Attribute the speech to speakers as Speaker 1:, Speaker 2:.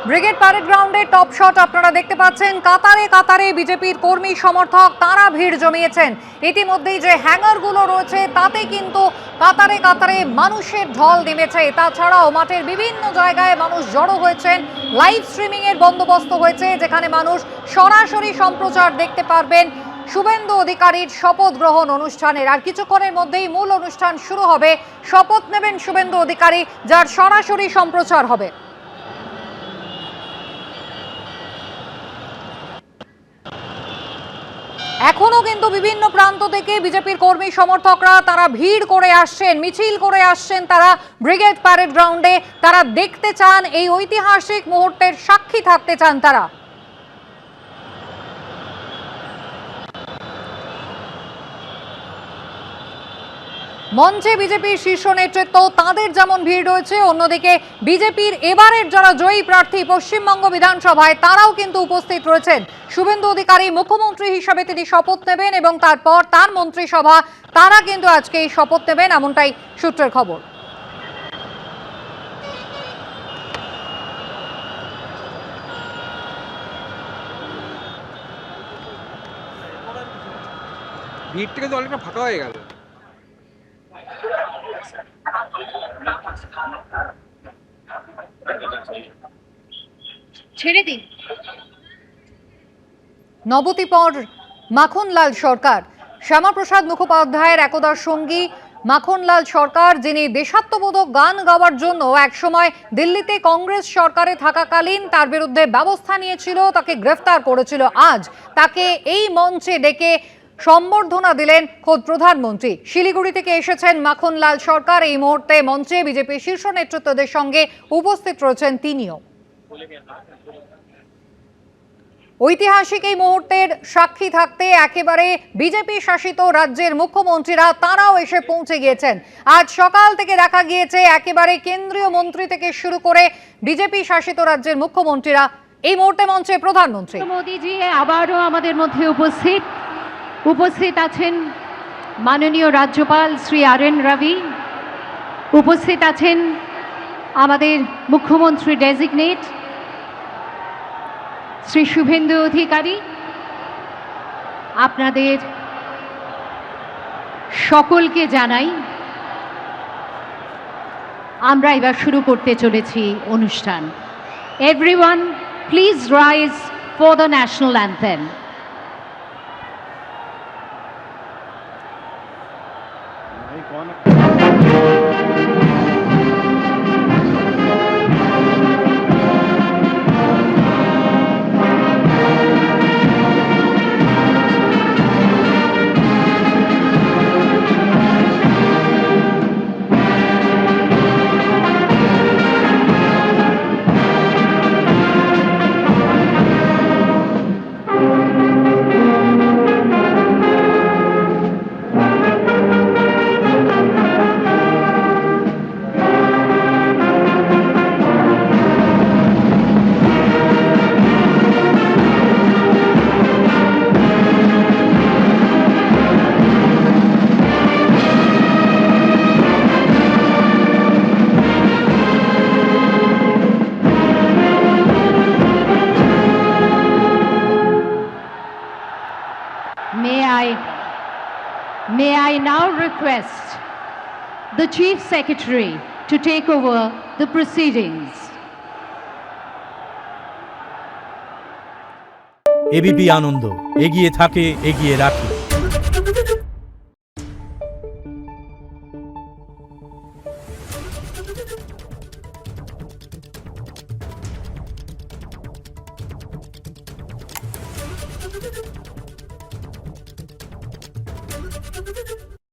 Speaker 1: Brigade parade গ্রাউন্ডে top shot আপনারা দেখতে পাচ্ছেন। কাতারে কাতারে বিজেপির কর্মী সমর্থক তারা ভিড় জমিয়েছেন। ইতিমধ্যেই যে হ্যাঙ্গারগুলো রয়েছে তাতে কিন্তু কাতারে কাতারে মানুষের ঢল নেমেছে। তাছাড়াও মাঠের বিভিন্ন জায়গায় মানুষ জড়ো হয়েছেন। লাইভ স্ট্রিমিং এর বন্দোবস্ত হয়েছে, যেখানে মানুষ সরাসরি সম্প্রচার দেখতে পারবেন শুভেন্দু অধিকারীর শপথ গ্রহণ অনুষ্ঠানের। আর কিছুক্ষণের মধ্যেই মূল অনুষ্ঠান শুরু হবে। শপথ নেবেন শুভেন্দু অধিকারী, যার সরাসরি সম্প্রচার হবে। এখনো কিন্তু বিভিন্ন প্রান্ত থেকে বিজেপির কর্মী সমর্থকরা তারা ভিড় করে আসছেন, মিছিল করে আসছেন তারা ব্রিগেড প্যারেড গ্রাউন্ডে। তারা দেখতে চান, এই ঐতিহাসিক মুহূর্তের সাক্ষী থাকতে চান তারা। মঞ্চে বিজেপির শীর্ষ নেতৃত্ব তাদের যেমন ভিড় রয়েছে, অন্যদিকে বিজেপির এবারের যারা জয়ী প্রার্থী পশ্চিমবঙ্গ বিধানসভায় তারাও কিন্তু উপস্থিত রয়েছেন। শুভেন্দু অধিকারী মুখ্যমন্ত্রী হিসাবে তিনি শপথ নেবেন এবং তারপর তার মন্ত্রিসভা তারা কিন্তু আজকে এই শপথ নেবেন, এমনটাই সূত্রের খবর।
Speaker 2: ভিড়টা কিন্তু অনেকটা ফাঁকা হয়ে গেল।
Speaker 1: ছেড়ে দিন। নবদ্বীপর মাখনলাল সরকার, শ্যামাপ্রসাদ মুখোপাধ্যায়ের একদার সঙ্গী মাখনলাল সরকার, যিনি দেশাত্মবোধক গান গাওয়ার জন্য একসময় দিল্লিতে কংগ্রেস সরকারে থাকাকালীন তার বিরুদ্ধে ব্যবস্থা নিয়েছিল, তাকে গ্রেফতার করেছিল। আজ তাকে এই মঞ্চে ডেকে সম্বর্ধনা দিলেন খোদ প্রধানমন্ত্রী। শিলিগুড়ি থেকে এসেছেন মাখনলাল সরকার। এই মুহূর্তে মঞ্চে বিজেপির শীর্ষ নেতৃত্বদের সঙ্গে উপস্থিত রয়েছেন তিনিও। ঐতিহাসিক এই মুহূর্তের সাক্ষী থাকতে একেবারে বিজেপি শাসিত রাজ্যের মুখ্যমন্ত্রীরা তারাও এসে পৌঁছে গিয়েছেন। আজ সকাল থেকে দেখা গিয়েছে একেবারে কেন্দ্রীয় মন্ত্রী থেকে শুরু করে বিজেপি শাসিত রাজ্যের মুখ্যমন্ত্রীরা। এই মুহূর্তে মঞ্চে প্রধানমন্ত্রী
Speaker 3: মোদীজি আবারও আমাদের মধ্যে উপস্থিত আছেন মাননীয় রাজ্যপাল শ্রী RN রবি, উপস্থিত আছেন আমাদের মুখ্যমন্ত্রী ডেজিগনেট শ্রী শুভেন্দু অধিকারী। আপনাদের সকলকে জানাই আমরা এবার শুরু করতে চলেছি অনুষ্ঠান। Everyone please rise for the national anthem. May I now request the Chief Secretary to take over the proceedings.
Speaker 4: ABP Ananda, এগিয়ে থাকে, এগিয়ে রাখে।